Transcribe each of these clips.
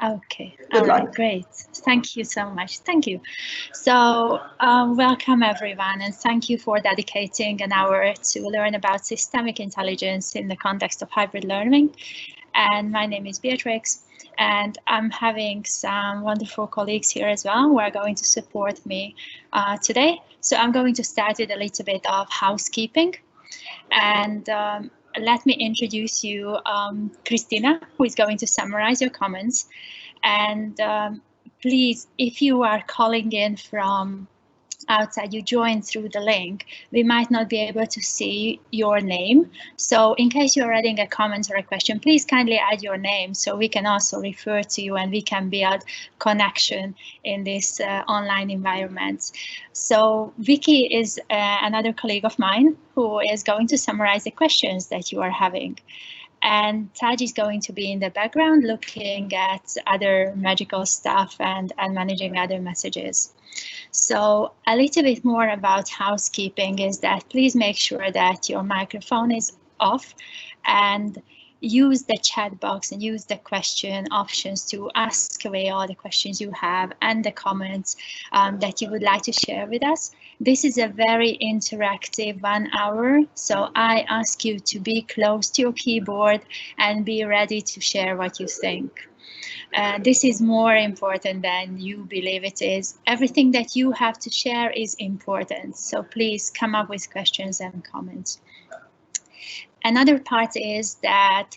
Okay. Good All luck. right. Great. Thank you so much. Thank you. So welcome everyone, and thank you for dedicating an hour to learn about systemic intelligence in the context of hybrid learning. And my name is Beatrix, and I'm having some wonderful colleagues here as well who are going to support me today. So I'm going to start with a little bit of housekeeping. And let me introduce you Christina, who is going to summarize your comments. And please, if you are calling in from outside, you join through the link, we might not be able to see your name. So in case you're adding a comment or a question, please kindly add your name so we can also refer to you and we can build connection in this online environment. So Vicky is another colleague of mine who is going to summarize the questions that you are having. And Taj is going to be in the background looking at other magical stuff and managing other messages. So a little bit more about housekeeping is that please make sure that your microphone is off and use the chat box and use the question options to ask away all the questions you have and the comments that you would like to share with us. This is a very interactive 1 hour, so I ask you to be close to your keyboard and be ready to share what you think. This is more important than you believe it is. Everything that you have to share is important, so please come up with questions and comments. Another part is that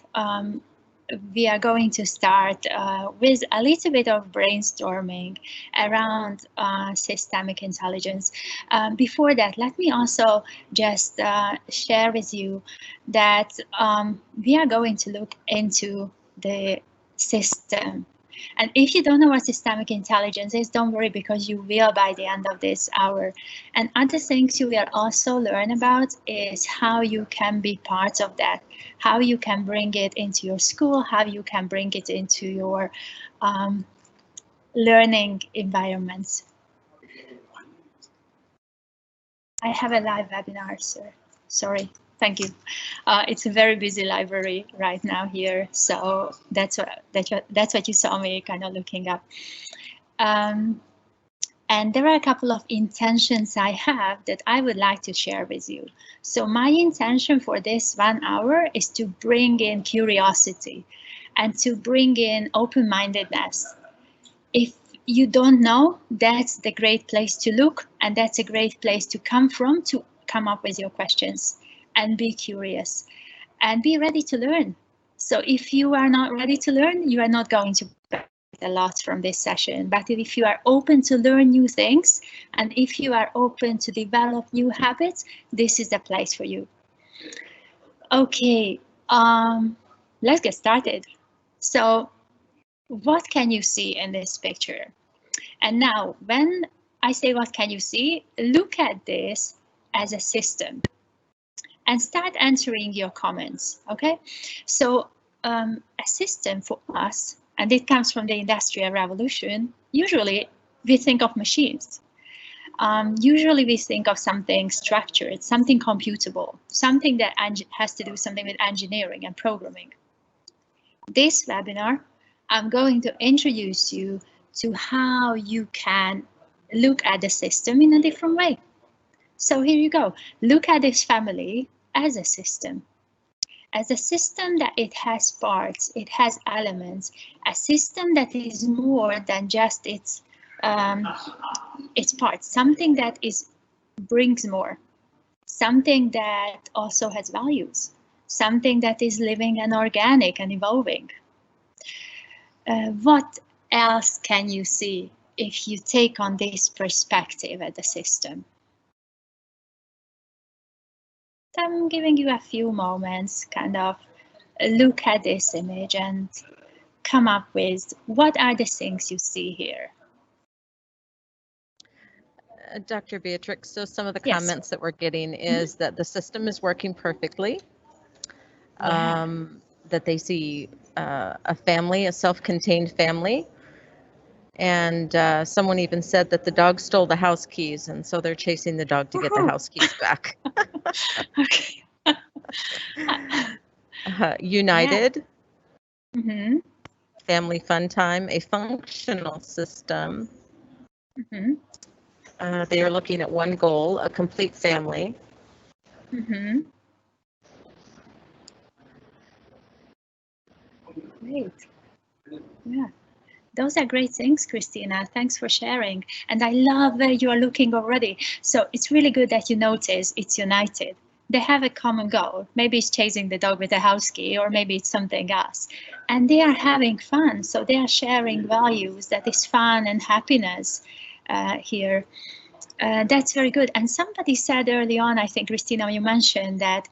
we are going to start with a little bit of brainstorming around systemic intelligence. Before that, let me also just share with you that we are going to look into the system. And if you don't know what systemic intelligence is, don't worry, because you will by the end of this hour. And other things you will also learn about is how you can be part of that, how you can bring it into your school, how you can bring it into your learning environments. I have a live webinar, sir. Sorry. Thank you. It's a very busy library right now here, so that's what you saw me kind of looking up. And there are a couple of intentions I have that I would like to share with you. So my intention for this 1 hour is to bring in curiosity and to bring in open-mindedness. If you don't know, that's the great place to look, and that's a great place to come from to come up with your questions. And be curious and be ready to learn. So if you are not ready to learn, you are not going to benefit a lot from this session. But if you are open to learn new things, and if you are open to develop new habits, this is the place for you. Okay, let's get started. So what can you see in this picture? And now when I say what can you see, look at this as a system. And start answering your comments, okay? So a system for us, and it comes from the Industrial Revolution, usually we think of machines. Usually we think of something structured, something computable, something that has to do something with engineering and programming. This webinar, I'm going to introduce you to how you can look at the system in a different way. So here you go. Look at this family as a system that it has parts, it has elements, a system that is more than just its parts, something that brings more, something that also has values, something that is living and organic and evolving. What else can you see if you take on this perspective at the system? I'm giving you a few moments, kind of look at this image and come up with what are the things you see here. Dr. Beatrix, so some of the Yes. comments that we're getting is that the system is working perfectly, that they see a family, a self-contained family, and someone even said that the dog stole the house keys, and so they're chasing the dog to get the house keys back. Okay. United. Yeah. family fun time, a functional system. Mm-hmm. They are looking at one goal, a complete family. Mm-hmm. Great. Yeah. Those are great things, Christina. Thanks for sharing. And I love where you are looking already. So it's really good that you notice it's united. They have a common goal. Maybe it's chasing the dog with a house key, or maybe it's something else. And they are having fun. So they are sharing values that is fun and happiness here. That's very good. And somebody said early on, I think, Christina, you mentioned that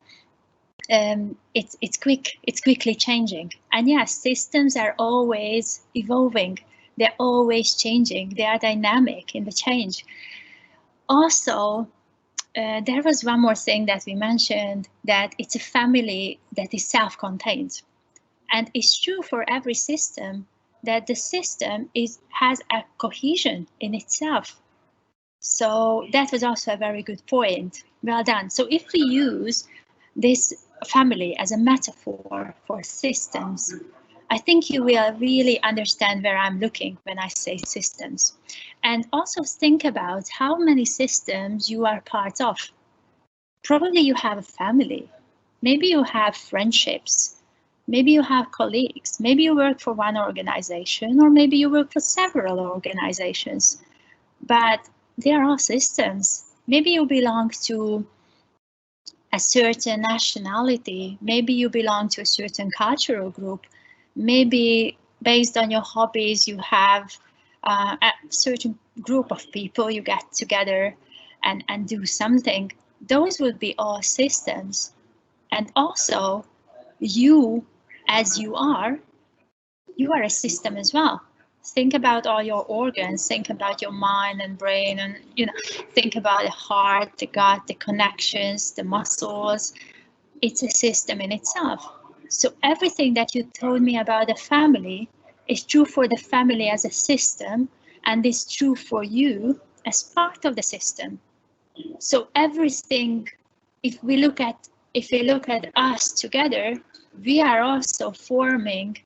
it's quickly changing. And yes, systems are always evolving. They're always changing. They are dynamic in the change. Also, there was one more thing that we mentioned, that it's a family that is self-contained. And it's true for every system that the system has a cohesion in itself. So that was also a very good point. Well done. So if we use this family as a metaphor for systems, I think you will really understand where I'm looking when I say systems. And also think about how many systems you are part of. Probably you have a family. Maybe you have friendships. Maybe you have colleagues. Maybe you work for one organization, or maybe you work for several organizations. But there are systems. Maybe you belong to a certain nationality. Maybe you belong to a certain cultural group. Maybe based on your hobbies, you have a certain group of people you get together and do something. Those would be all systems. And also, you, as you are a system as well. Think about all your organs, think about your mind and brain, and think about the heart, the gut, the connections, the muscles. It's a system in itself. So everything that you told me about the family is true for the family as a system, and is true for you as part of the system. So everything, if we look at us together, we are also forming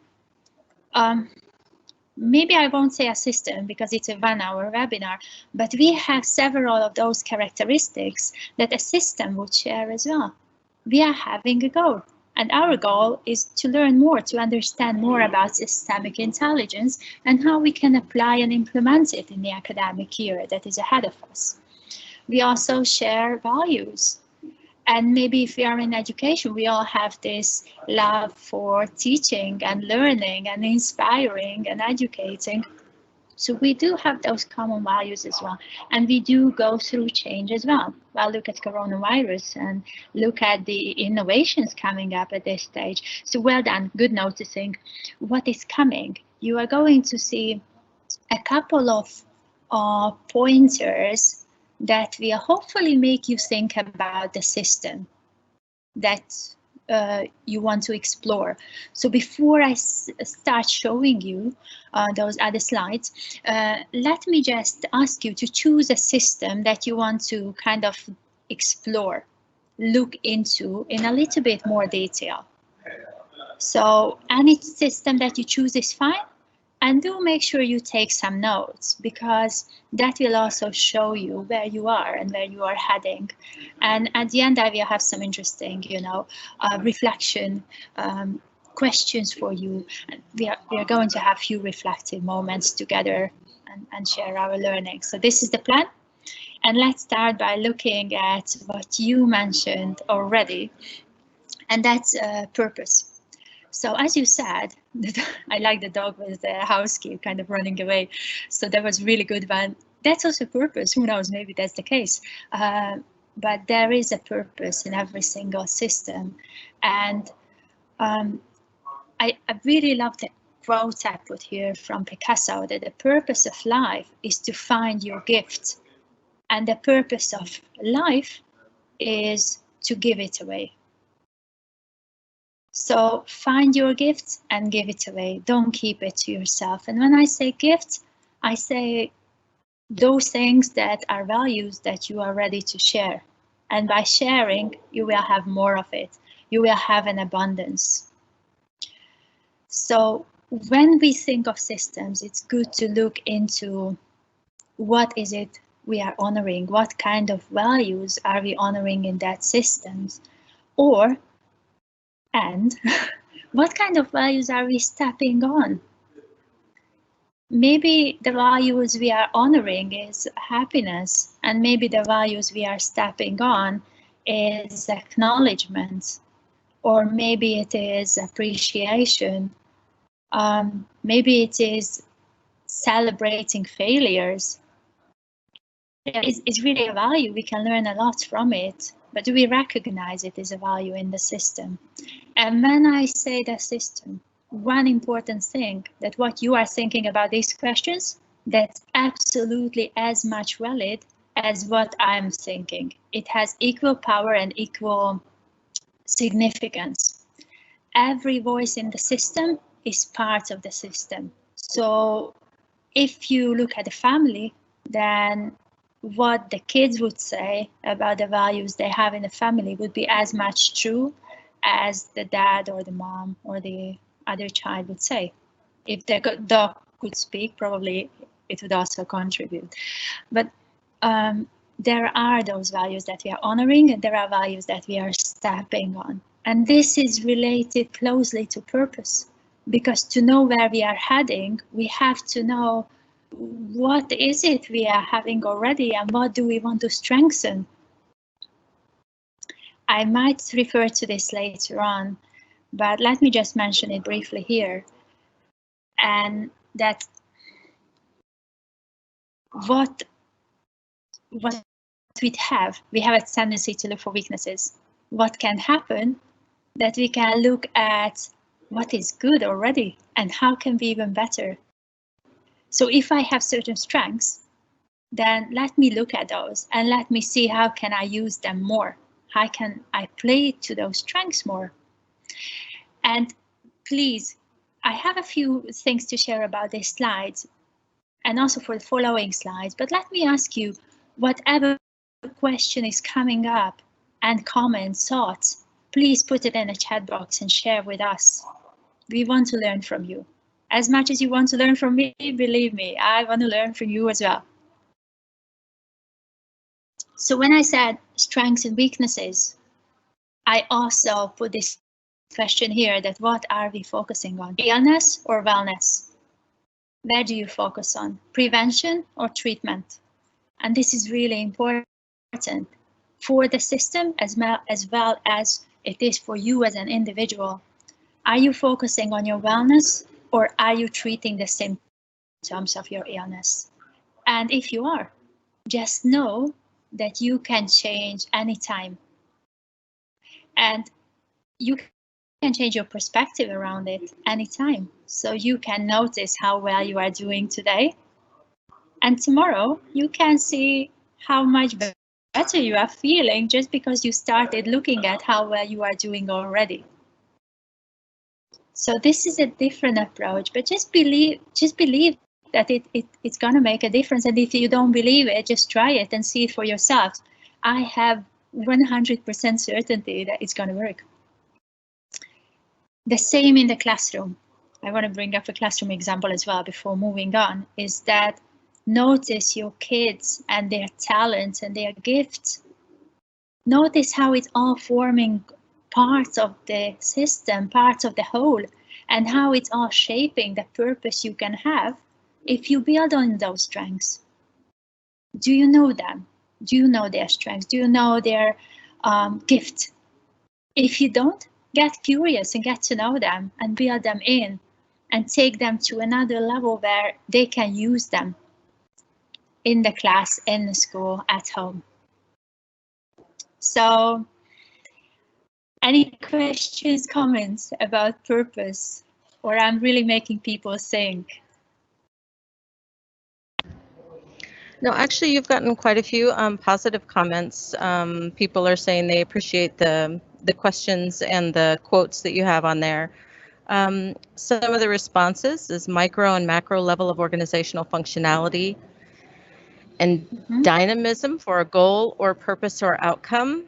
maybe I won't say a system because it's a 1 hour webinar, but we have several of those characteristics that a system would share as well. We are having a goal, and our goal is to learn more, to understand more about systemic intelligence and how we can apply and implement it in the academic year that is ahead of us. We also share values. And maybe if we are in education, we all have this love for teaching and learning and inspiring and educating. So we do have those common values as well. And we do go through change as well. Well, look at coronavirus and look at the innovations coming up at this stage. So well done, good noticing what is coming. You are going to see a couple of pointers that will hopefully make you think about the system that you want to explore. So before I start showing you those other slides, let me just ask you to choose a system that you want to kind of explore, look into in a little bit more detail. So any system that you choose is fine. And do make sure you take some notes, because that will also show you where you are and where you are heading. And at the end, I will have some interesting, reflection questions for you. We are going to have few reflective moments together and share our learning. So this is the plan. And let's start by looking at what you mentioned already, and that's purpose. So as you said, I like the dog with the house key kind of running away. So that was really good one. That's also purpose. Who knows, maybe that's the case. But there is a purpose in every single system. And I really love the quote I put here from Picasso, that the purpose of life is to find your gift. And the purpose of life is to give it away. So find your gift and give it away. Don't keep it to yourself. And when I say gift, I say those things that are values that you are ready to share. And by sharing, you will have more of it. You will have an abundance. So when we think of systems, it's good to look into what is it we are honoring, what kind of values are we honoring in that systems, and what kind of values are we stepping on? Maybe the values we are honoring is happiness, and maybe the values we are stepping on is acknowledgement, or maybe it is appreciation. Maybe it is celebrating failures. It's really a value. We can learn a lot from it, but do we recognize it as a value in the system? And when I say the system, one important thing that what you are thinking about these questions, that's absolutely as much valid as what I'm thinking. It has equal power and equal significance. Every voice in the system is part of the system. So if you look at the family, then what the kids would say about the values they have in the family would be as much true as the dad or the mom or the other child would say. If the dog could speak, probably it would also contribute. But there are those values that we are honoring, and there are values that we are stepping on. And this is related closely to purpose, because to know where we are heading, we have to know what is it we are having already and what do we want to strengthen. I might refer to this later on, but let me just mention it briefly here. And that what we have a tendency to look for weaknesses. What can happen that we can look at what is good already and how can be even better. So if I have certain strengths, then let me look at those and let me see how can I use them more. How can I play to those strengths more? And please, I have a few things to share about these slides and also for the following slides, but let me ask you, whatever question is coming up and comments, thoughts, please put it in the chat box and share with us. We want to learn from you. As much as you want to learn from me, believe me, I want to learn from you as well. So when I said strengths and weaknesses, I also put this question here, that what are we focusing on? Illness or wellness? Where do you focus on? Prevention or treatment? And this is really important for the system as well as it is for you as an individual. Are you focusing on your wellness, or are you treating the symptoms of your illness? And if you are, just know that you can change anytime. And you can change your perspective around it anytime. So you can notice how well you are doing today. And tomorrow you can see how much better you are feeling just because you started looking at how well you are doing already. So this is a different approach, but just believe that it's gonna make a difference. And if you don't believe it, just try it and see it for yourself. I have 100% certainty that it's gonna work. The same in the classroom. I want to bring up a classroom example as well before moving on, is that notice your kids and their talents and their gifts. Notice how it's all forming parts of the system, parts of the whole, and how it's all shaping the purpose you can have if you build on those strengths. Do you know them? Do you know their strengths? Do you know their gift? If you don't, get curious and get to know them and build them in and take them to another level where they can use them in the class, in the school, at home. So, any questions, comments about purpose? Or I'm really making people think? No, actually, you've gotten quite a few positive comments. People are saying they appreciate the questions and the quotes that you have on there. Some of the responses is micro and macro level of organizational functionality and dynamism for a goal or purpose or outcome.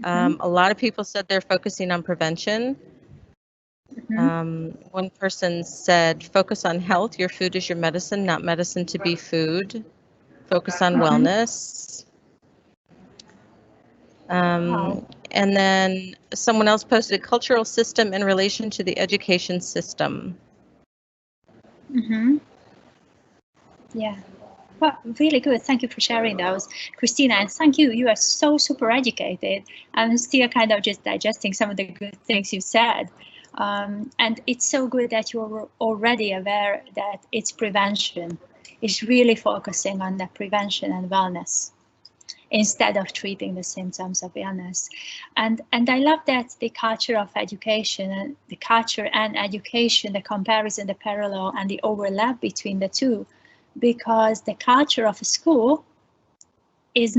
A lot of people said they're focusing on prevention. One person said, focus on health. Your food is your medicine, not medicine to be food. Focus on wellness. Wow. And then someone else posted, cultural system in relation to the education system. Yeah. Well, really good. Thank you for sharing those, Christina. And thank you. You are so super educated. I'm still kind of just digesting some of the good things you said. And it's so good that you're already aware that it's prevention. It's really focusing on the prevention and wellness instead of treating the symptoms of illness. And I love that the culture of education and the culture and education, the comparison, the parallel and the overlap between the two, because the culture of a school is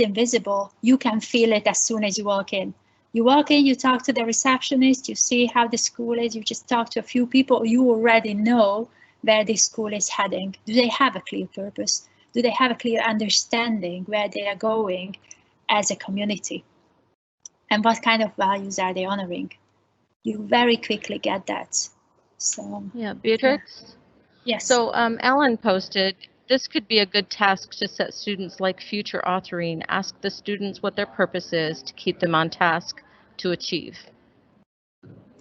invisible. You can feel it as soon as you walk in. You walk in, you talk to the receptionist, you see how the school is, you just talk to a few people, you already know where the school is heading. Do they have a clear purpose? Do they have a clear understanding where they are going as a community? And what kind of values are they honoring? You very quickly get that. So yeah, Beatrix? Yeah. Yes. So Alan posted, this could be a good task to set students like future authoring. Ask the students what their purpose is to keep them on task to achieve.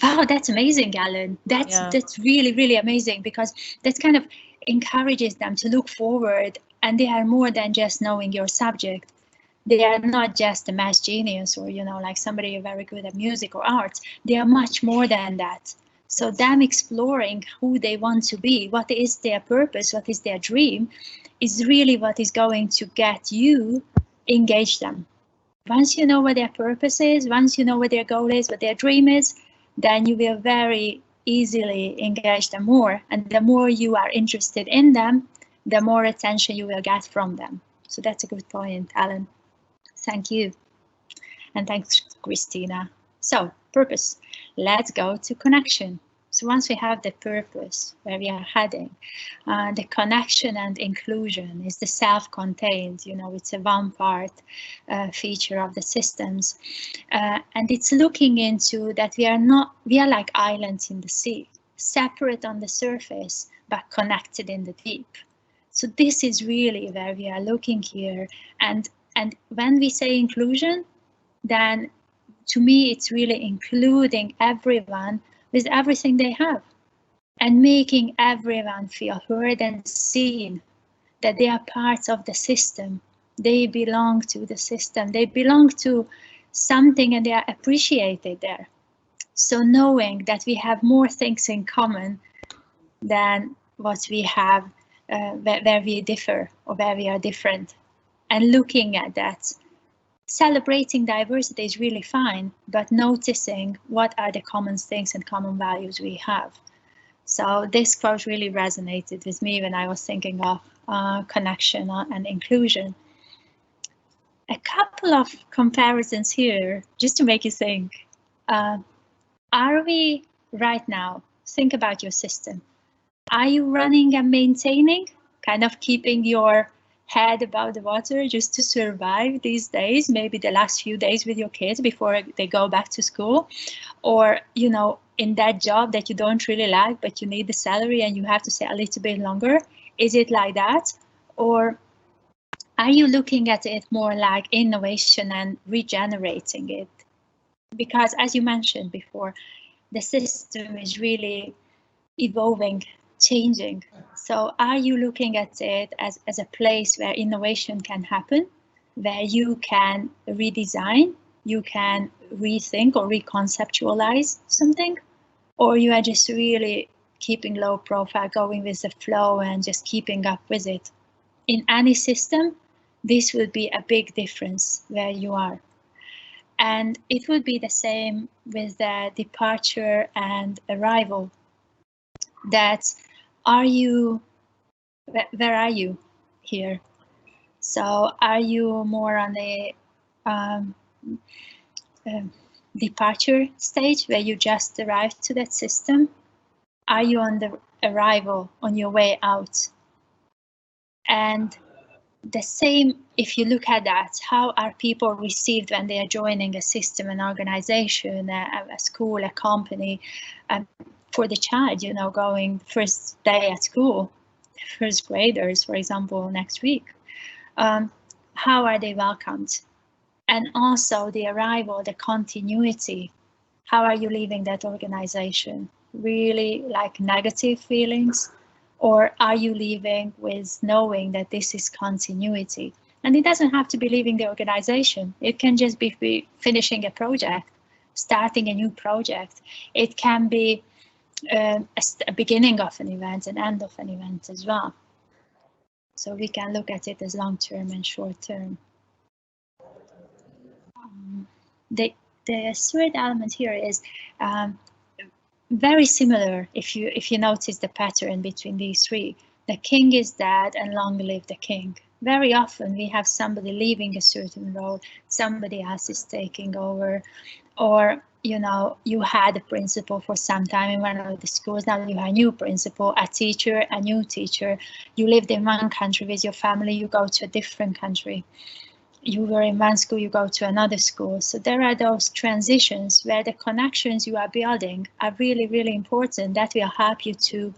Wow, that's amazing, Alan. That's really, really amazing, because that kind of encourages them to look forward, and they are more than just knowing your subject. They are not just a math genius or, like somebody very good at music or arts. They are much more than that. So them exploring who they want to be, what is their purpose, what is their dream, is really what is going to get you engage them. Once you know what their purpose is, once you know what their goal is, what their dream is, then you will very easily engage them more. And the more you are interested in them, the more attention you will get from them. So that's a good point, Alan. Thank you. And thanks, Christina. So, purpose. Let's go to connection. So once we have the purpose, where we are heading, the connection and inclusion is the self-contained, it's a one-part feature of the systems. And it's looking into that we are like islands in the sea, separate on the surface, but connected in the deep. So this is really where we are looking here. And when we say inclusion, then to me, it's really including everyone with everything they have and making everyone feel heard and seen, that they are parts of the system. They belong to the system. They belong to something and they are appreciated there. So knowing that we have more things in common than what we have where we differ or where we are different, and looking at that. Celebrating diversity is really fine, but noticing what are the common things and common values we have. So this quote really resonated with me when I was thinking of connection and inclusion. A couple of comparisons here, just to make you think. Are we right now, think about your system. Are you running and maintaining, kind of keeping your head above the water just to survive these days, maybe the last few days with your kids before they go back to school? Or, in that job that you don't really like, but you need the salary and you have to stay a little bit longer? Is it like that? Or are you looking at it more like innovation and regenerating it? Because as you mentioned before, the system is really evolving, changing. So are you looking at it as a place where innovation can happen, where you can redesign, you can rethink or reconceptualize something? Or you are just really keeping low profile, going with the flow and just keeping up with it? In any system, this would be a big difference where you are. And it would be the same with the departure and arrival. That where are you here? So are you more on the departure stage where you just arrived to that system? Are you on the arrival, on your way out? And the same, if you look at that, how are people received when they are joining a system, an organization, a school, a company, for the child, you know, going first day at school, first graders, for example, next week. How are they welcomed? And also the arrival, the continuity. How are you leaving that organization? Really like negative feelings? Or are you leaving with knowing that this is continuity? And it doesn't have to be leaving the organization. It can just be finishing a project, starting a new project. It can be a beginning of an event, an end of an event as well. So we can look at it as long-term and short-term. The third element here is very similar. If you notice the pattern between these three, the king is dead and long live the king. Very often we have somebody leaving a certain role, somebody else is taking over, or you know, you had a principal for some time in one of the schools, now you have a new principal, a teacher, a new teacher. You lived in one country with your family, you go to a different country. You were in one school, you go to another school. So there are those transitions where the connections you are building are really, really important. That will help you to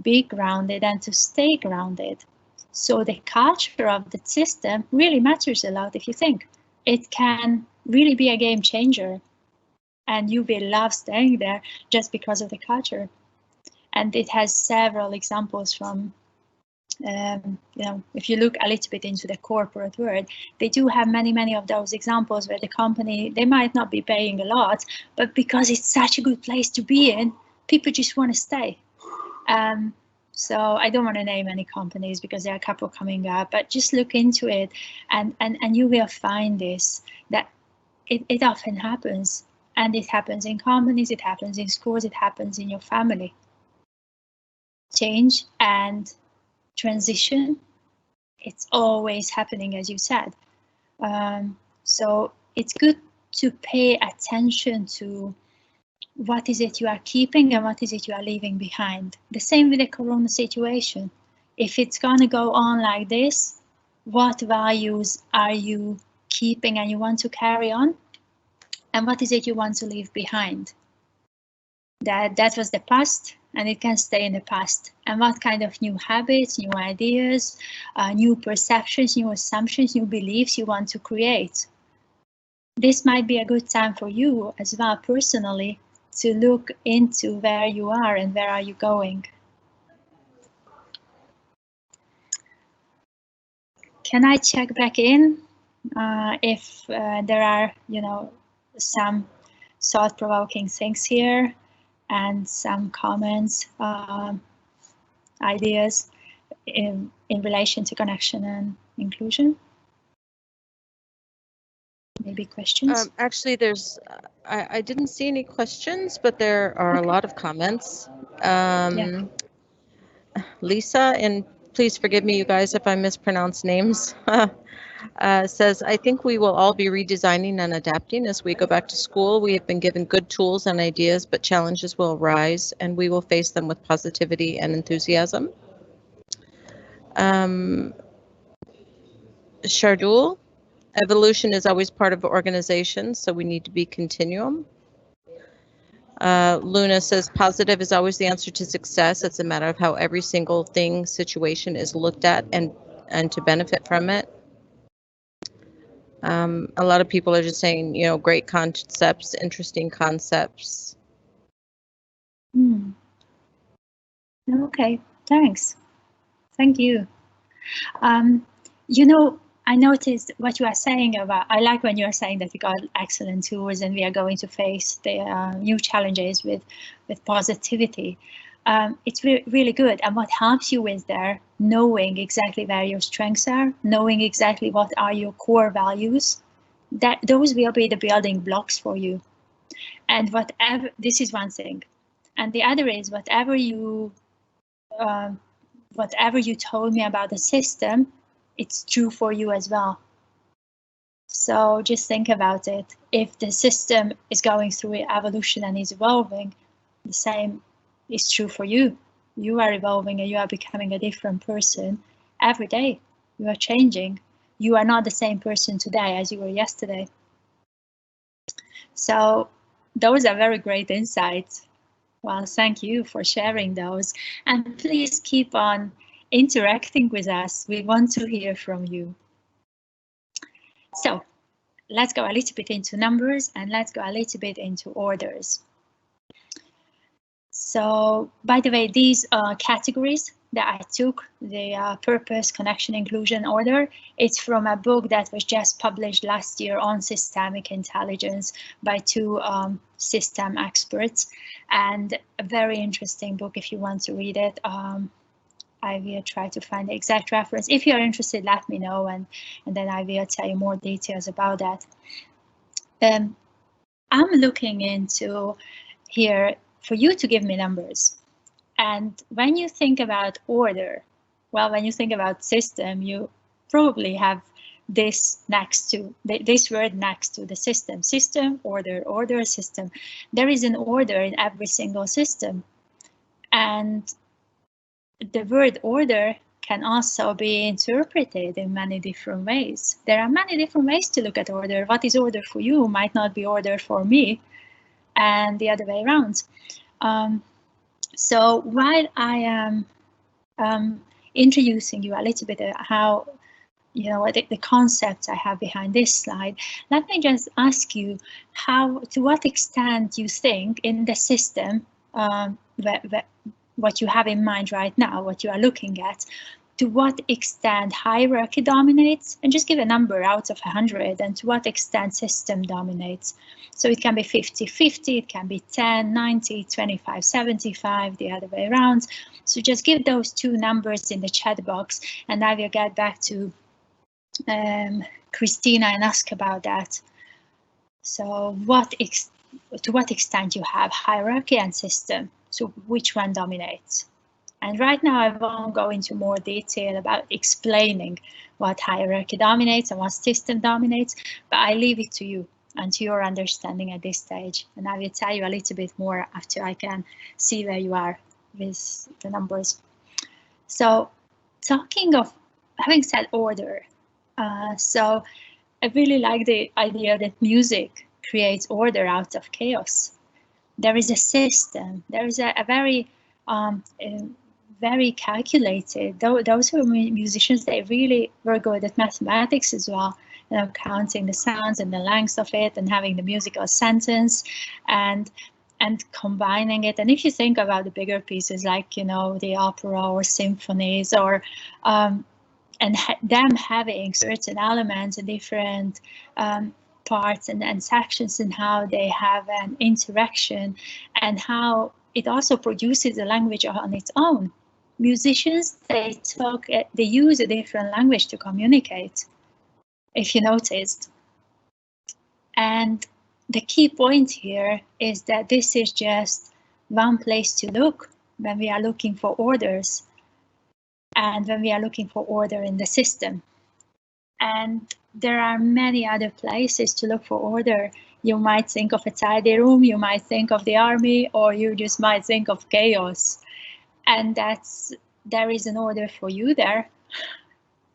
be grounded and to stay grounded. So the culture of the system really matters a lot. If you think it can really be a game changer, and you will love staying there just because of the culture. And it has several examples from, you know, if you look a little bit into the corporate world, they do have many of those examples where the company, they might not be paying a lot, but because it's such a good place to be in, people just want to stay. So I don't want to name any companies because there are a couple coming up, but just look into it, and you will find this, that it often happens. And it happens in companies, it happens in schools, it happens in your family. Change and transition, it's always happening, as you said. So it's good to pay attention to what is it you are keeping and what is it you are leaving behind. The same with the corona situation. If it's going to go on like this, what values are you keeping and you want to carry on? And what is it you want to leave behind? That was the past, and it can stay in the past. And what kind of new habits, new ideas, new perceptions, new assumptions, new beliefs you want to create? This might be a good time for you as well personally to look into where you are and where are you going. Can I check back in if there are, you know, some thought-provoking things here and some comments, ideas in relation to connection and inclusion? Maybe questions? Actually, there's, I didn't see any questions, but there are a lot of comments. Yeah. Lisa, and please forgive me, you guys, if I mispronounce names, says, I think we will all be redesigning and adapting as we go back to school. We have been given good tools and ideas, but challenges will arise, and we will face them with positivity and enthusiasm. Shardul, evolution is always part of organizations, so we need to be continuum. Luna says, positive is always the answer to success. It's a matter of how every single thing, situation is looked at and to benefit from it. A lot of people are just saying, you know, great concepts, interesting concepts. Okay, thanks. Thank you. You know, I noticed what you are saying about, I like when you are saying that we got excellent tools and we are going to face the new challenges with positivity. It's really good. And what helps you is there, knowing exactly where your strengths are, knowing exactly what are your core values, that those will be the building blocks for you. And whatever, this is one thing. And the other is whatever you told me about the system, it's true for you as well. So just think about it. If the system is going through evolution and is evolving, the same is true for you. You are evolving and you are becoming a different person every day. You are changing. You are not the same person today as you were yesterday. So those are very great insights. Well, thank you for sharing those. And please keep on interacting with us. We want to hear from you. So let's go a little bit into numbers and let's go a little bit into orders. So, by the way, these categories that I took, the purpose, connection, inclusion, order, it's from a book that was just published last year on systemic intelligence by two system experts, and a very interesting book if you want to read it. I will try to find the exact reference. If you're interested, let me know, and then I will tell you more details about that. I'm looking into here for you to give me numbers. And when you think about order, well, when you think about system, you probably have this next to this word next to the system. System, order, order, system. There is an order in every single system. And the word order can also be interpreted in many different ways. There are many different ways to look at order. What is order for you might not be order for me, and the other way around. So while I am introducing you a little bit how, you know, the concepts I have behind this slide, let me just ask you to what extent you think in the system, what you have in mind right now, what you are looking at, to what extent hierarchy dominates, and just give a number out of 100, and to what extent system dominates. So it can be 50-50, it can be 10-90, 25-75, the other way around. So just give those two numbers in the chat box, and I will get back to Christina and ask about that. So to what extent you have hierarchy and system, so which one dominates? And right now I won't go into more detail about explaining what hierarchy dominates and what system dominates, but I leave it to you and to your understanding at this stage. And I will tell you a little bit more after I can see where you are with the numbers. So talking of, having said order, so I really like the idea that music creates order out of chaos. There is a system, there is a very very calculated. Those who are musicians, they really were good at mathematics as well, you know, counting the sounds and the length of it and having the musical sentence and combining it. And if you think about the bigger pieces like, you know, the opera or symphonies, or them having certain elements and different parts and sections, and how they have an interaction and how it also produces a language on its own. Musicians, they use a different language to communicate, if you noticed. And the key point here is that this is just one place to look when we are looking for orders and when we are looking for order in the system. And there are many other places to look for order. You might think of a tidy room, you might think of the army, or you just might think of chaos. And there is an order for you there,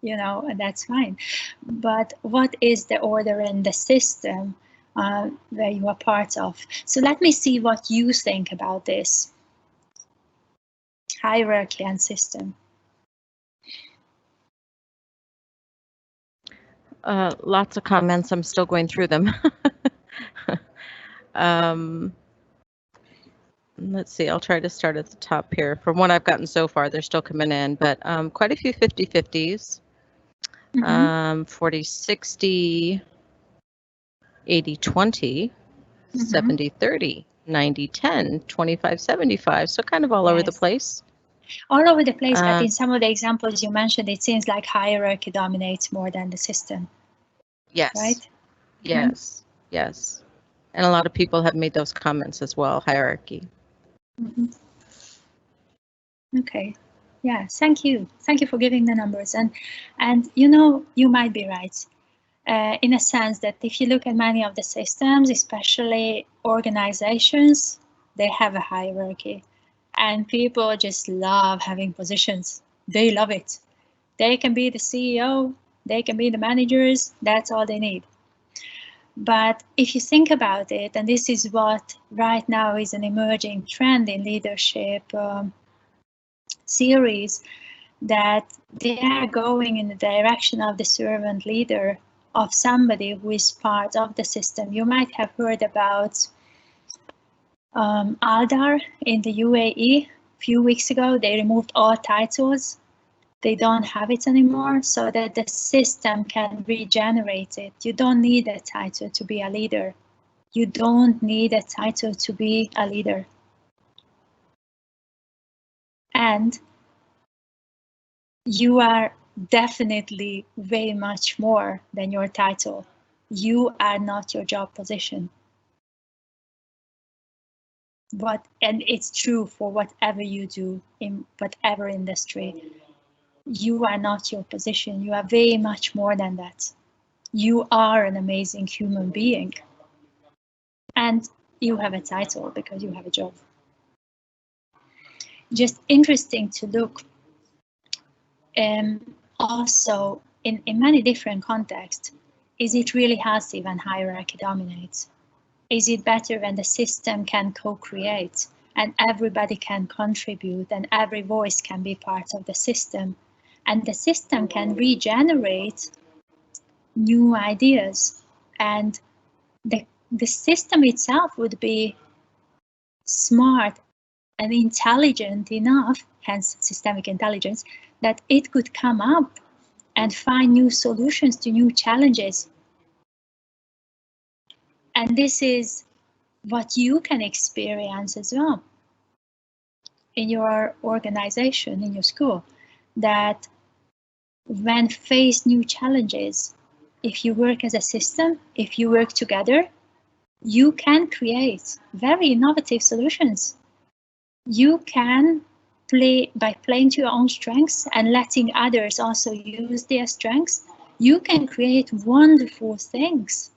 you know, and that's fine. But what is the order in the system where you are part of? So let me see what you think about this. Hierarchy and system. Lots of comments. I'm still going through them. Let's see, I'll try to start at the top here. From what I've gotten so far, they're still coming in, but quite a few 50-50s, 40-60, 80-20, 70-30, 90-10, 25-75, so kind of all over the place. All over the place, but in some of the examples you mentioned, it seems like hierarchy dominates more than the system. Yes. Right? Yes, yes. And a lot of people have made those comments as well, hierarchy. Okay, yeah, thank you. Thank you for giving the numbers. And you know, you might be right in a sense that if you look at many of the systems, especially organizations, they have a hierarchy. And people just love having positions. They love it. They can be the CEO, they can be the managers, that's all they need. But if you think about it, and this is what right now is an emerging trend in leadership series, that they are going in the direction of the servant leader, of somebody who is part of the system. You might have heard about Aldar in the UAE. A few weeks ago, they removed all titles. They don't have it anymore, so that the system can regenerate it. You don't need a title to be a leader. You don't need a title to be a leader. And you are definitely way much more than your title. You are not your job position. And it's true for whatever you do in whatever industry. You are not your position. You are way much more than that. You are an amazing human being. And you have a title because you have a job. Just interesting to look also in many different contexts. Is it really healthy when hierarchy dominates? Is it better when the system can co-create and everybody can contribute and every voice can be part of the system, and the system can regenerate new ideas, and the system itself would be smart and intelligent enough, hence systemic intelligence, that it could come up and find new solutions to new challenges. And this is what you can experience as well in your organization, in your school, that when faced new challenges, if you work as a system, if you work together, you can create very innovative solutions. You can play by playing to your own strengths and letting others also use their strengths. You can create wonderful things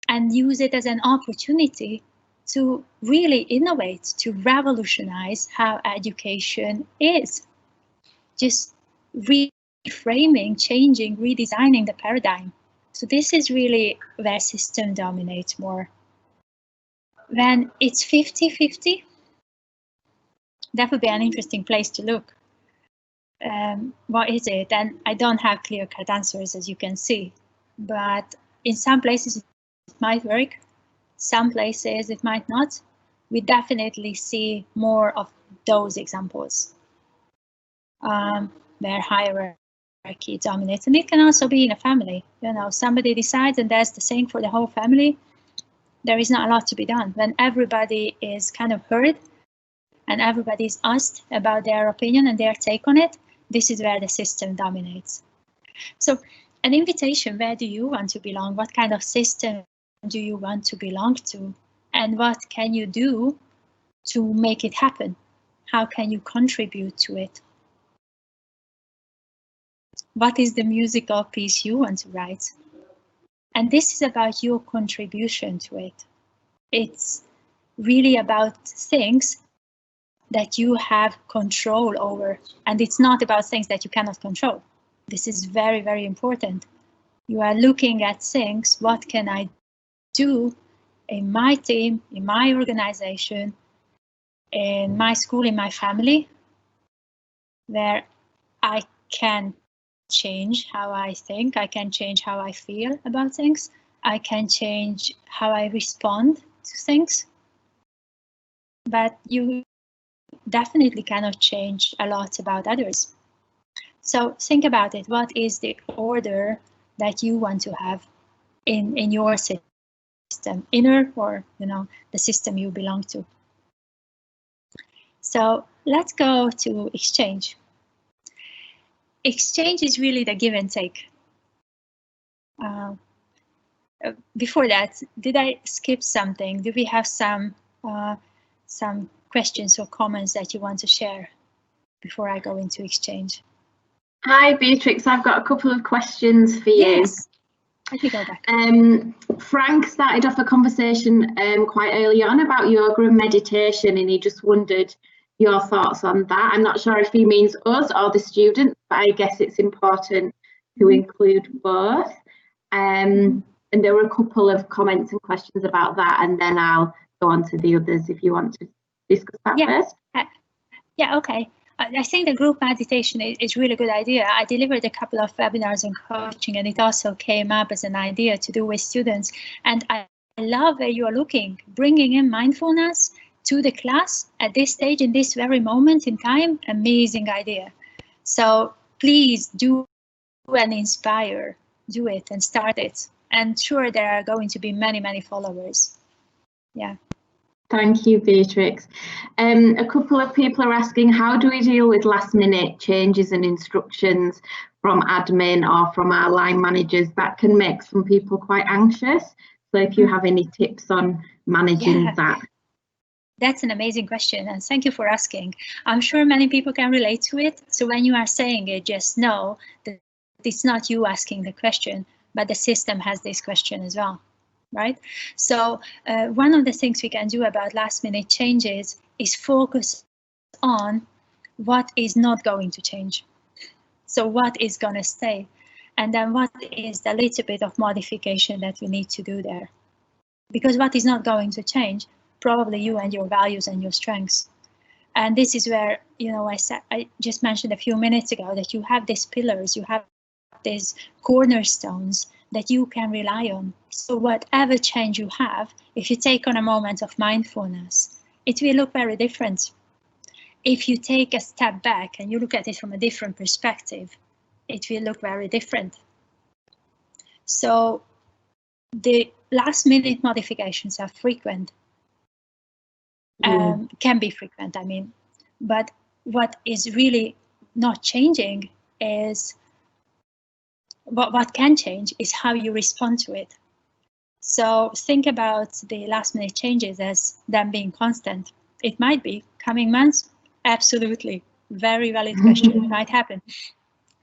and use it as an opportunity to really innovate, to revolutionize how education is. Just reframing, changing, redesigning the paradigm. So this is really where system dominates more. When it's 50-50, that would be an interesting place to look. What is it? And I don't have clear-cut answers, as you can see, but in some places it might work, some places it might not. We definitely see more of those examples where hierarchy dominates, and it can also be in a family. You know, somebody decides and that's the same for the whole family. There is not a lot to be done. When everybody is kind of heard and everybody is asked about their opinion and their take on it, this is where the system dominates. So an invitation, where do you want to belong? What kind of system do you want to belong to? And what can you do to make it happen? How can you contribute to it? What is the musical piece you want to write? And this is about your contribution to it. It's really about things that you have control over, and it's not about things that you cannot control. This is very, very important. You are looking at things, what can I do in my team, in my organization, in my school, in my family, where I can change how I think, I can change how I feel about things, I can change how I respond to things. But you definitely cannot change a lot about others. So think about it. What is the order that you want to have in your system, inner or, you know, the system you belong to? So let's go to exchange. Exchange is really the give and take. Before that, did I skip something? Do we have some questions or comments that you want to share before I go into exchange? Hi, Beatrix. I've got a couple of questions for you. Yes. Let me go back. Frank started off a conversation quite early on about yoga and meditation, and he just wondered your thoughts on that. I'm not sure if he means us or the students, but I guess it's important to include both. And there were a couple of comments and questions about that, and then I'll go on to the others if you want to discuss that first. Yeah, okay. I think the group meditation is really good idea. I delivered a couple of webinars on coaching, and it also came up as an idea to do with students. And I love where you are looking, bringing in mindfulness to the class at this stage, in this very moment in time. Amazing idea. So please do and inspire, do it and start it. And sure, there are going to be many, many followers. Yeah. Thank you, Beatrix. A couple of people are asking, how do we deal with last minute changes and instructions from admin or from our line managers? That can make some people quite anxious. So if you have any tips on managing that. That's an amazing question, and thank you for asking. I'm sure many people can relate to it. So when you are saying it, just know that it's not you asking the question, but the system has this question as well. Right? So one of the things we can do about last minute changes is focus on what is not going to change. So what is going to stay? And then what is the little bit of modification that we need to do there? Because what is not going to change, probably you and your values and your strengths. And this is where, you know, I just mentioned a few minutes ago that you have these pillars, you have these cornerstones that you can rely on. So whatever change you have, if you take on a moment of mindfulness, it will look very different. If you take a step back and you look at it from a different perspective, it will look very different. So the last minute modifications are frequent, can be frequent, I mean, but what is really not changing is what can change is how you respond to it. So think about the last minute changes as them being constant. It might be coming months, absolutely, very valid question, it might happen.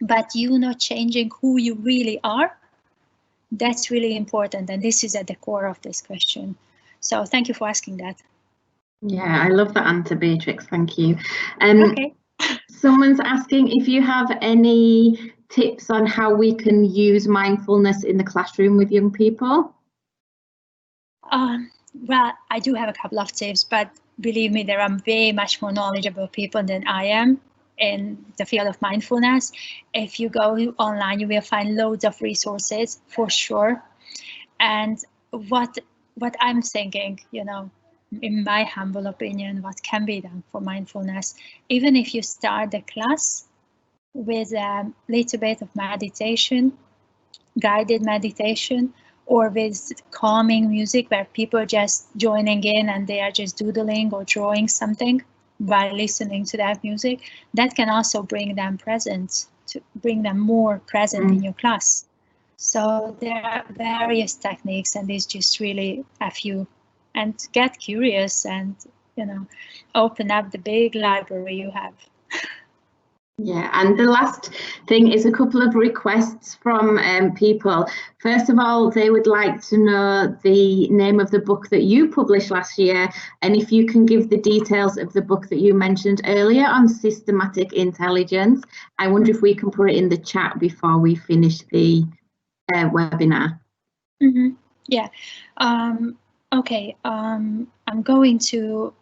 But you not changing who you really are, that's really important. And this is at the core of this question. So thank you for asking that. Yeah, I love that answer, Beatrix, thank you. Okay. Someone's asking if you have any tips on how we can use mindfulness in the classroom with young people. Well, I do have a couple of tips, but believe me, there are way much more knowledgeable people than I am in the field of mindfulness. If you go online, you will find loads of resources for sure. And what I'm thinking, you know, in my humble opinion, what can be done for mindfulness, even if you start the class with a little bit of meditation, guided meditation, or with calming music where people are just joining in and they are just doodling or drawing something while listening to that music, that can also bring them present, to bring them more present in your class. So there are various techniques, and there's just really a few. And get curious and, you know, open up the big library you have. Yeah, and the last thing is a couple of requests from people. First of all, they would like to know the name of the book that you published last year, and if you can give the details of the book that you mentioned earlier on systematic intelligence. I wonder if we can put it in the chat before we finish the webinar. Yeah. Okay. I'm going to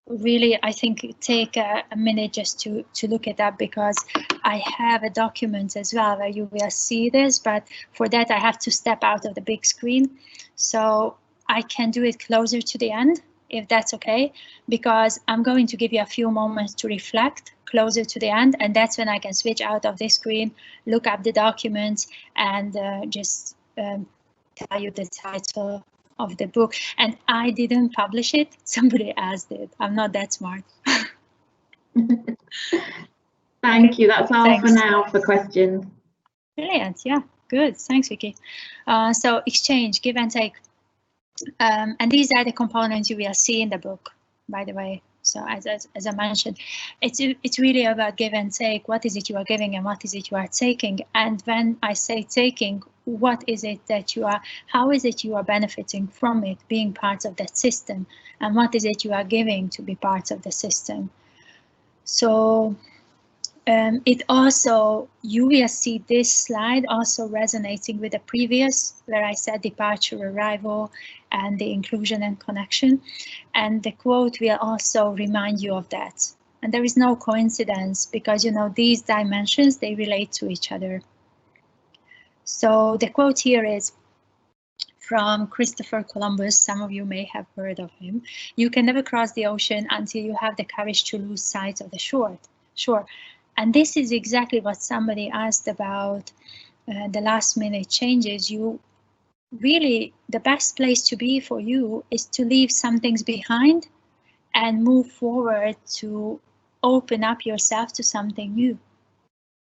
really, I think, take a minute just to look it up, because I have a document as well where you will see this, but for that I have to step out of the big screen. So I can do it closer to the end, if that's okay, because I'm going to give you a few moments to reflect closer to the end, and that's when I can switch out of this screen, look up the document, and just tell you the title of the book. And I didn't publish it, somebody else did. I'm not that smart. Thank you. That's all for now for questions. Brilliant. Yeah, good. Thanks, Vicky. So exchange, give and take. And these are the components you will see in the book, by the way. So as I mentioned, it's really about give and take. What is it you are giving and what is it you are taking? And when I say taking, what is it that you are, how is it you are benefiting from it, being part of that system? And what is it you are giving to be part of the system? So it also, you will see this slide also resonating with the previous, where I said departure, arrival, and the inclusion and connection. And the quote will also remind you of that. And there is no coincidence, because you know these dimensions, they relate to each other. So the quote here is from Christopher Columbus. Some of you may have heard of him. "You can never cross the ocean until you have the courage to lose sight of the shore." And this is exactly what somebody asked about the last minute changes. You really, the best place to be for you is to leave some things behind and move forward to open up yourself to something new.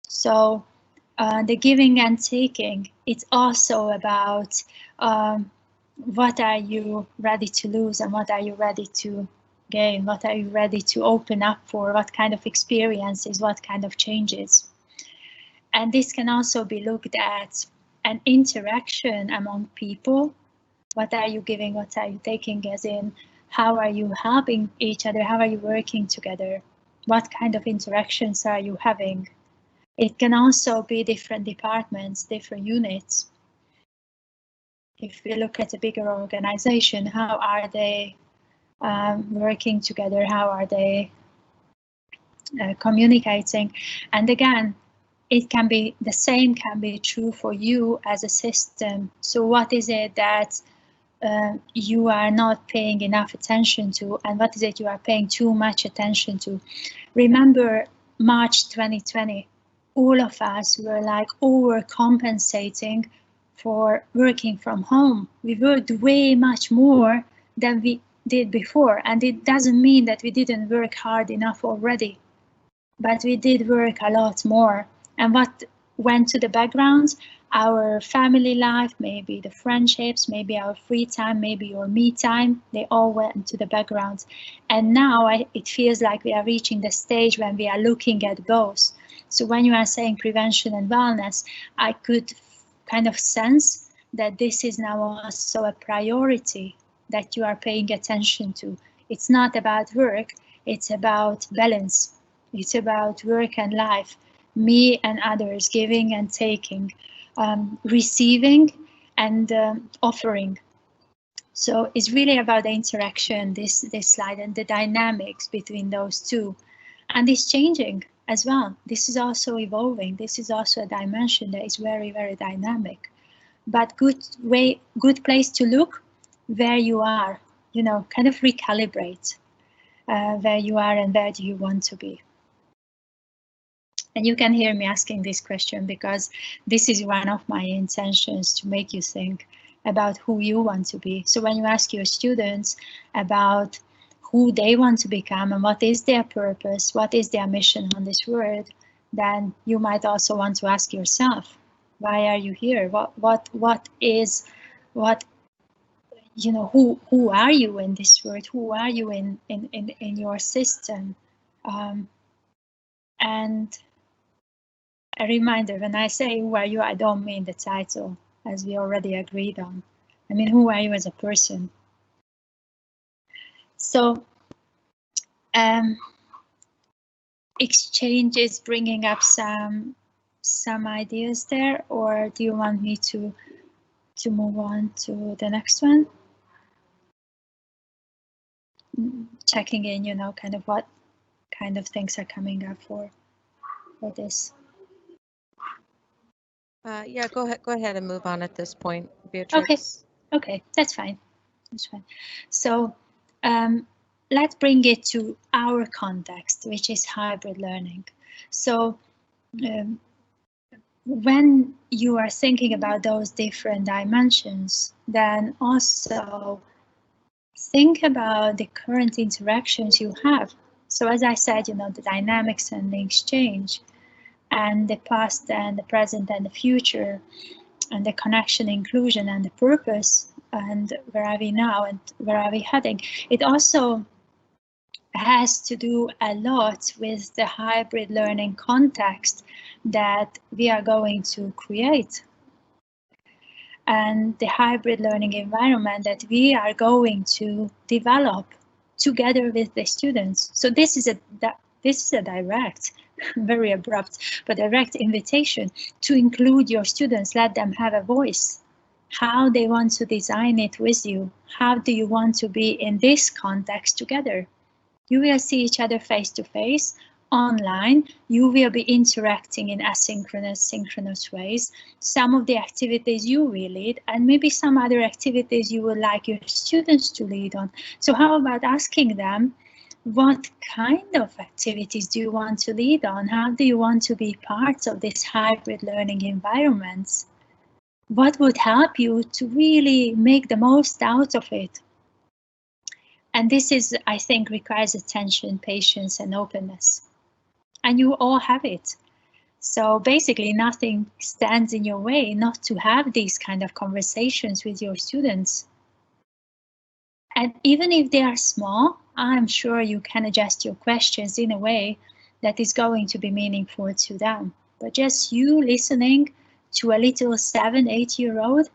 So the giving and taking, it's also about what are you ready to lose and what are you ready to gain? What are you ready to open up for? What kind of experiences? What kind of changes? And this can also be looked at an interaction among people. What are you giving? What are you taking? As in, how are you helping each other? How are you working together? What kind of interactions are you having? It can also be different departments, different units. If we look at a bigger organization, how are they working together? How are they communicating? And again, it can be the same, can be true for you as a system. So what is it that you are not paying enough attention to, and what is it you are paying too much attention to? Remember March 2020, all of us were like overcompensating for working from home. We worked way much more than we did before, and it doesn't mean that we didn't work hard enough already, but we did work a lot more. And what went to the background? Our family life, maybe the friendships, maybe our free time, maybe your me time, they all went to the background. And now it feels like we are reaching the stage when we are looking at both. So when you are saying prevention and wellness, I could kind of sense that this is now also a priority that you are paying attention to. It's not about work, it's about balance. It's about work and life, me and others, giving and taking, receiving and offering. So it's really about the interaction, this slide, and the dynamics between those two. And it's changing as well. This is also evolving. This is also a dimension that is very, very dynamic. But good place to look where you are, you know, kind of recalibrate where you are and where do you want to be. And you can hear me asking this question because this is one of my intentions, to make you think about who you want to be. So when you ask your students about who they want to become and what is their purpose, what is their mission on this world, then you might also want to ask yourself, why are you here? You know, who are you in this world? Who are you in your system? And a reminder, when I say who are you, I don't mean the title, as we already agreed on. I mean, who are you as a person? So exchange is bringing up some ideas there, or do you want me to move on to the next one? Checking in, you know, kind of what kind of things are coming up for this. Yeah, go ahead and move on at this point, Beatrice. Okay, that's fine. That's fine. So let's bring it to our context, which is hybrid learning. So when you are thinking about those different dimensions, then also think about the current interactions you have. So as I said, you know, the dynamics and the exchange, and the past and the present and the future, and the connection, inclusion, and the purpose, and where are we now and where are we heading. It also has to do a lot with the hybrid learning context that we are going to create, and the hybrid learning environment that we are going to develop together with the students. So this is This is a direct, very abrupt, but direct invitation to include your students, let them have a voice. How they want to design it with you. How do you want to be in this context together? You will see each other face to face. Online, you will be interacting in asynchronous, synchronous ways. Some of the activities you will lead, and maybe some other activities you would like your students to lead on. So how about asking them, what kind of activities do you want to lead on? How do you want to be part of this hybrid learning environments? What would help you to really make the most out of it? And this is, I think, requires attention, patience, and openness. And you all have it. So basically nothing stands in your way not to have these kind of conversations with your students. And even if they are small, I'm sure you can adjust your questions in a way that is going to be meaningful to them. But just you listening to a little 7-8-year-old,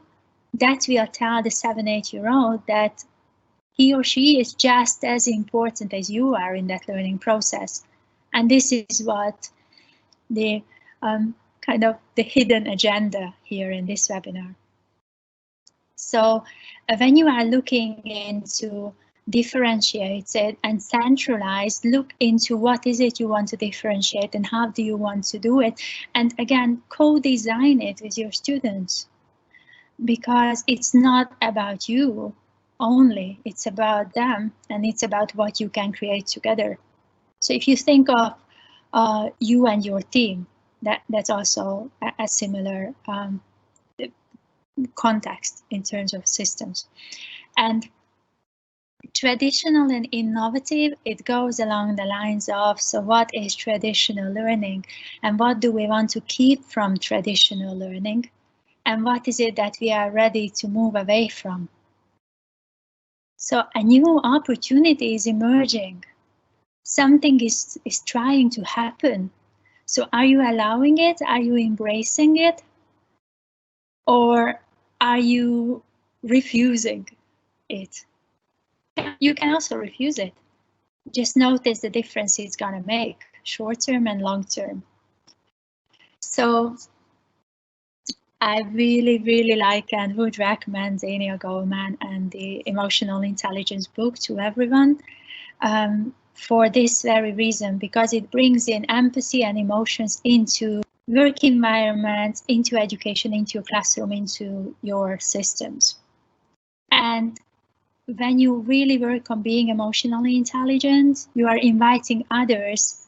that will tell the 7-8-year-old that he or she is just as important as you are in that learning process. And this is what the kind of the hidden agenda here in this webinar. So when you are looking into differentiated and centralized, look into what is it you want to differentiate and how do you want to do it. And again, co-design it with your students, because it's not about you only, it's about them, and it's about what you can create together. So if you think of you and your team, that's also a similar context in terms of systems. And traditional and innovative, it goes along the lines of, so what is traditional learning and what do we want to keep from traditional learning, and what is it that we are ready to move away from? So a new opportunity is emerging. Something is trying to happen. So are you allowing it? Are you embracing it? Or are you refusing it? You can also refuse it. Just notice the difference it's gonna make, short term and long term. So I really, really like and would recommend Daniel Goleman and the Emotional Intelligence book to everyone for this very reason, because it brings in empathy and emotions into work environments, into education, into your classroom, into your systems. And when you really work on being emotionally intelligent, you are inviting others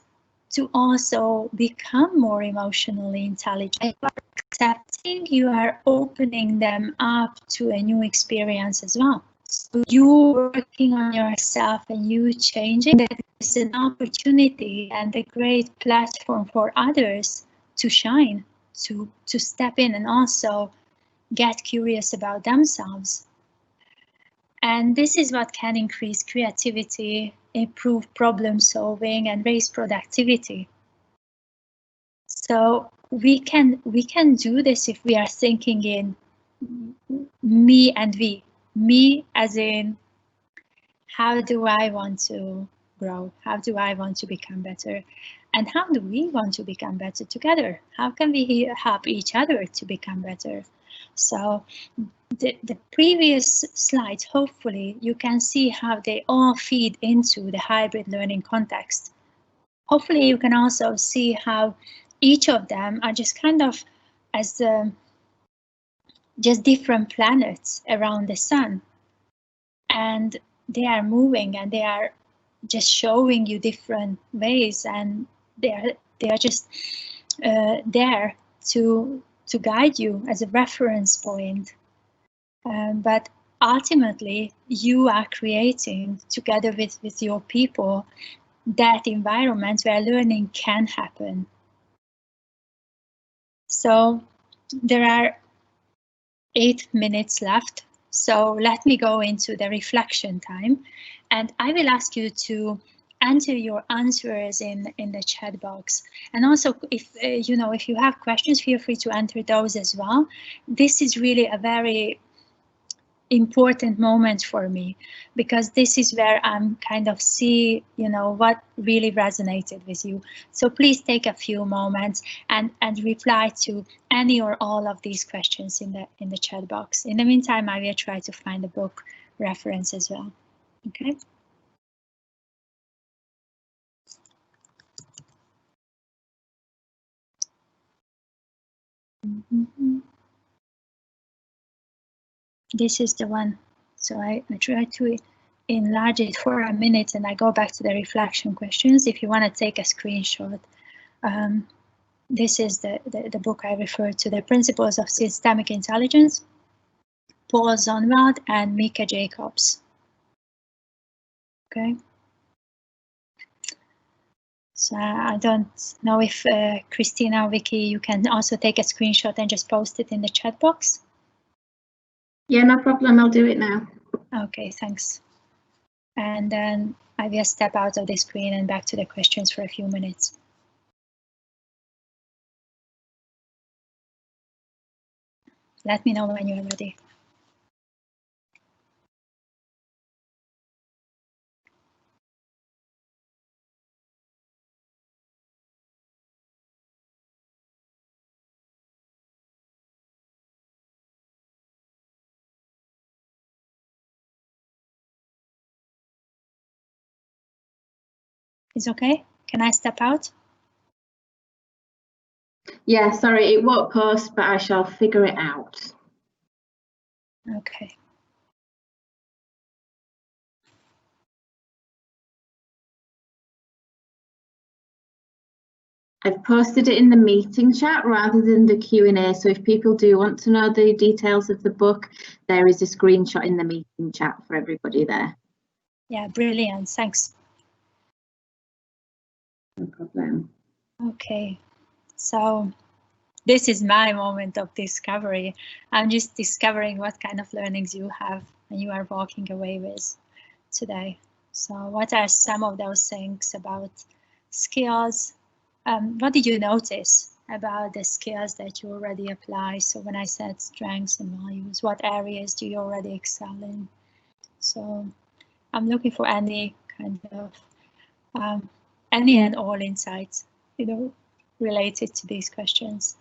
to also become more emotionally intelligent. You are accepting, you are opening them up to a new experience as well. So you working on yourself and you changing, that is an opportunity and a great platform for others to shine, to step in and also get curious about themselves. And this is what can increase creativity, improve problem solving, and raise productivity. So we can do this if we are thinking in me and we. Me as in, how do I want to grow? How do I want to become better? And how do we want to become better together? How can we help each other to become better? So the previous slides, hopefully you can see how they all feed into the hybrid learning context. Hopefully you can also see how each of them are just kind of as just different planets around the sun. And they are moving and they are just showing you different ways, and they are just there to guide you as a reference point. But ultimately, you are creating together with your people that environment where learning can happen. So there are 8 minutes left. So let me go into the reflection time, and I will ask you to enter your answers in the chat box. And also, if if you have questions, feel free to enter those as well. This is really a very important moment for me, because this is where I'm kind of see, you know, what really resonated with you. So please take a few moments and reply to any or all of these questions in the chat box. In the meantime, I will try to find the book reference as well. Okay. This is the one. So I try to enlarge it for a minute and I go back to the reflection questions. If you want to take a screenshot, this is the book I referred to, The Principles of Systemic Intelligence, Paul Zonneveld and Mika Jacobs. Okay. So I don't know if Christina or Vicky, you can also take a screenshot and just post it in the chat box. Yeah, no problem. I'll do it now. Okay, thanks. And then I will step out of the screen and back to the questions for a few minutes. Let me know when you're ready. It's okay? Can I step out? Yeah, sorry, it won't post, but I shall figure it out. Okay. I've posted it in the meeting chat rather than the Q&A, so if people do want to know the details of the book, there is a screenshot in the meeting chat for everybody there. Yeah, brilliant, thanks. No problem. Okay, so this is my moment of discovery. I'm just discovering what kind of learnings you have and you are walking away with today. So what are some of those things about skills? What did you notice about the skills that you already apply? So when I said strengths and values, what areas do you already excel in? So I'm looking for any kind of any and all insights, you know, related to these questions.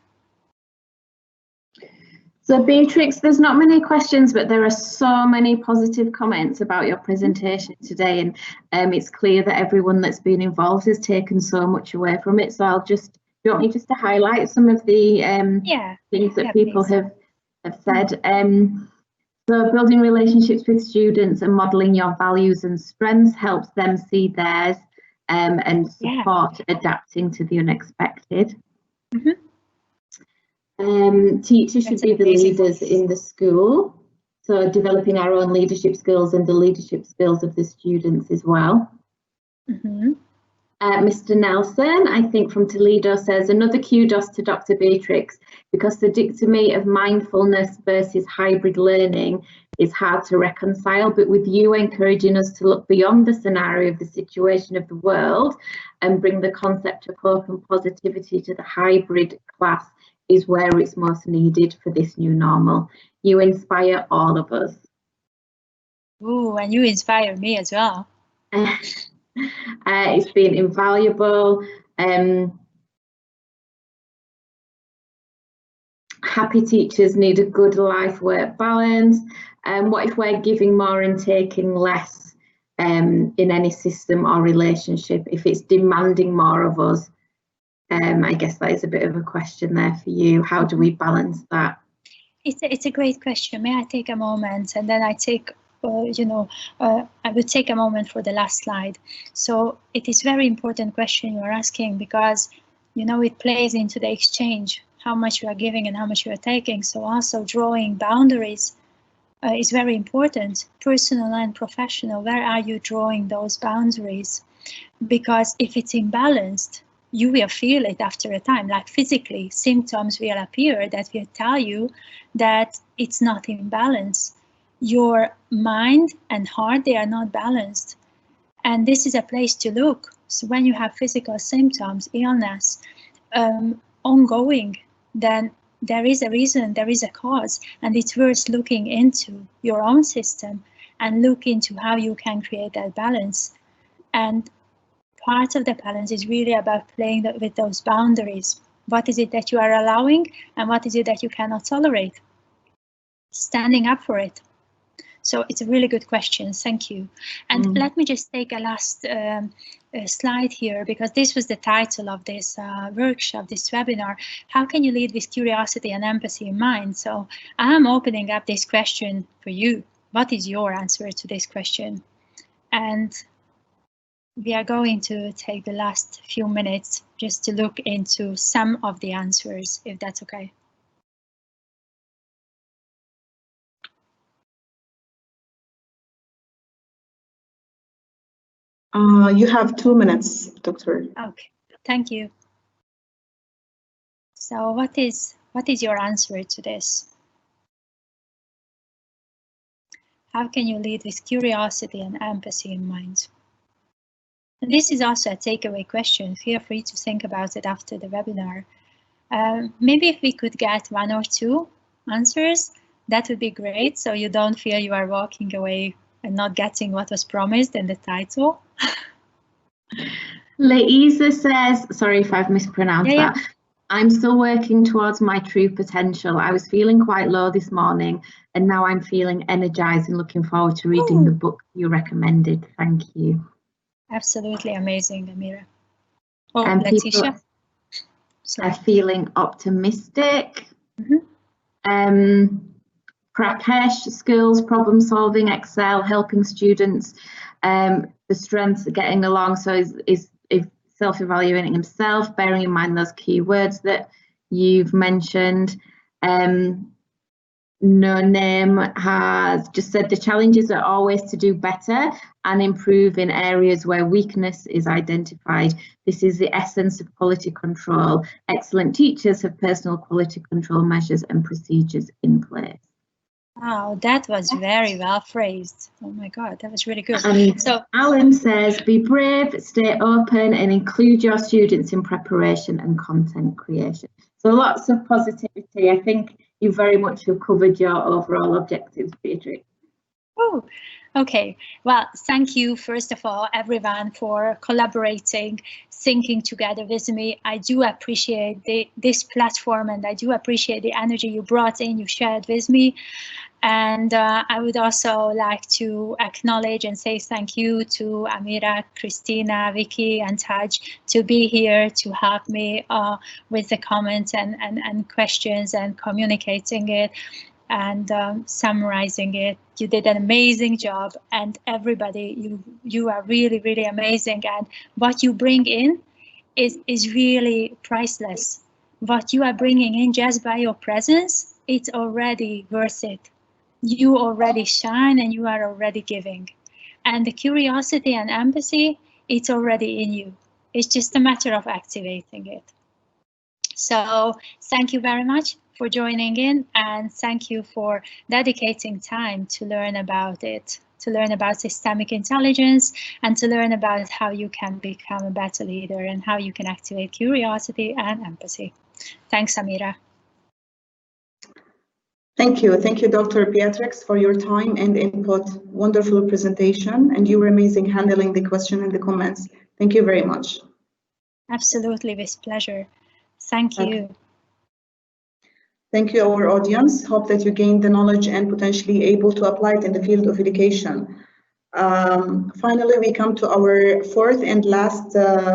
So Beatrix, there's not many questions, but there are so many positive comments about your presentation today, and it's clear that everyone that's been involved has taken so much away from it. So I'll just, do you want me just to highlight some of the things that people have said? So building relationships with students and modelling your values and strengths helps them see theirs and support adapting to the unexpected. Teachers should be the leaders in the school, so developing our own leadership skills and the leadership skills of the students as well. Mr. Nelson, I think from Toledo, says another kudos to Dr. Beatrix, because the dichotomy of mindfulness versus hybrid learning is hard to reconcile, but with you encouraging us to look beyond the scenario of the situation of the world and bring the concept of hope and positivity to the hybrid class is where it's most needed for this new normal. You inspire all of us. Ooh, and you inspire me as well. It's been invaluable. Happy teachers need a good life-work balance. What if we're giving more and taking less in any system or relationship, if it's demanding more of us? I guess that is a bit of a question there for you. How do we balance that? It's a great question. May I take a moment, and then I take, I will take a moment for the last slide. So it is very important question you are asking, because, you know, it plays into the exchange, how much you are giving and how much you are taking. So also drawing boundaries is very important, personal and professional. Where are you drawing those boundaries? Because if it's imbalanced, you will feel it after a time, like physically, symptoms will appear that will tell you that it's not in balance. Your mind and heart, they are not balanced. And this is a place to look. So when you have physical symptoms, illness, ongoing, then there is a reason, there is a cause, and it's worth looking into your own system and look into how you can create that balance. And part of the balance is really about playing with those boundaries. What is it that you are allowing, and what is it that you cannot tolerate? Standing up for it. So it's a really good question. Thank you. And let me just take a last slide here, because this was the title of this workshop, this webinar. How can you lead with curiosity and empathy in mind? So I'm opening up this question for you. What is your answer to this question? And we are going to take the last few minutes just to look into some of the answers, if that's okay. You have 2 minutes, Doctor. Okay, thank you. So what is your answer to this? How can you lead with curiosity and empathy in mind? And this is also a takeaway question. Feel free to think about it after the webinar. Maybe if we could get 1 or 2 answers, that would be great, so you don't feel you are walking away and not getting what was promised in the title. Laiza says, sorry if I've mispronounced that. I'm still working towards my true potential. I was feeling quite low this morning, and now I'm feeling energized and looking forward to reading the book you recommended. Thank you. Absolutely amazing, Amira. Oh, and Letitia. People are feeling optimistic. Prakesh, skills, problem solving, excel, helping students, the strengths of getting along. So is self-evaluating himself, bearing in mind those key words that you've mentioned. No Name has just said the challenges are always to do better and improve in areas where weakness is identified. This is the essence of quality control. Excellent teachers have personal quality control measures and procedures in place. Wow, that was very well phrased. Oh my God, that was really good. And so Alan says, be brave, stay open and include your students in preparation and content creation. So lots of positivity. I think you very much have covered your overall objectives, Beatrix. Oh, okay. Well, thank you, first of all, everyone, for collaborating, thinking together with me. I do appreciate this platform, and I do appreciate the energy you brought in, you shared with me. And I would also like to acknowledge and say thank you to Amira, Christina, Vicky, and Taj to be here to help me with the comments and questions and communicating it and summarizing it. You did an amazing job, and everybody, you are really, really amazing. And what you bring in is really priceless. What you are bringing in just by your presence, it's already worth it. You already shine and you are already giving. And the curiosity and empathy, it's already in you. It's just a matter of activating it. So thank you very much for joining in, and thank you for dedicating time to learn about it, to learn about systemic intelligence, and to learn about how you can become a better leader and how you can activate curiosity and empathy. Thanks, Amira. Thank you, Dr. Beatrix, for your time and input. Wonderful presentation, and you were amazing handling the question and the comments. Thank you very much. Absolutely, with pleasure. Thank you. Okay. Thank you, our audience. Hope that you gained the knowledge and potentially able to apply it in the field of education. Finally, we come to our fourth and last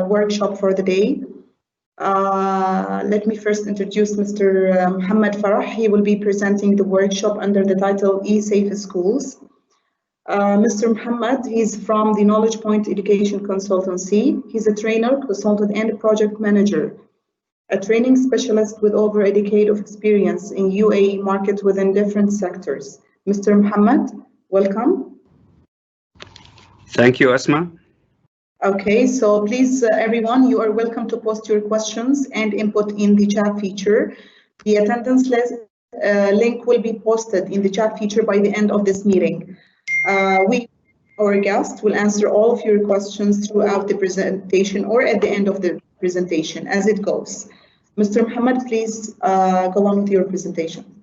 workshop for the day. Let me first introduce Mr. Muhammad Farah. He will be presenting the workshop under the title eSafe Schools. Mr. Muhammad, he's from the Knowledge Point Education Consultancy. He's a trainer, consultant, and project manager, a training specialist with over a decade of experience in UAE market within different sectors. Mr. Muhammad, welcome. Thank you, Asma. Okay, so please, everyone, you are welcome to post your questions and input in the chat feature. The attendance list link will be posted in the chat feature by the end of this meeting. Our guest, will answer all of your questions throughout the presentation or at the end of the presentation as it goes. Mr. Muhammad, please go on with your presentation.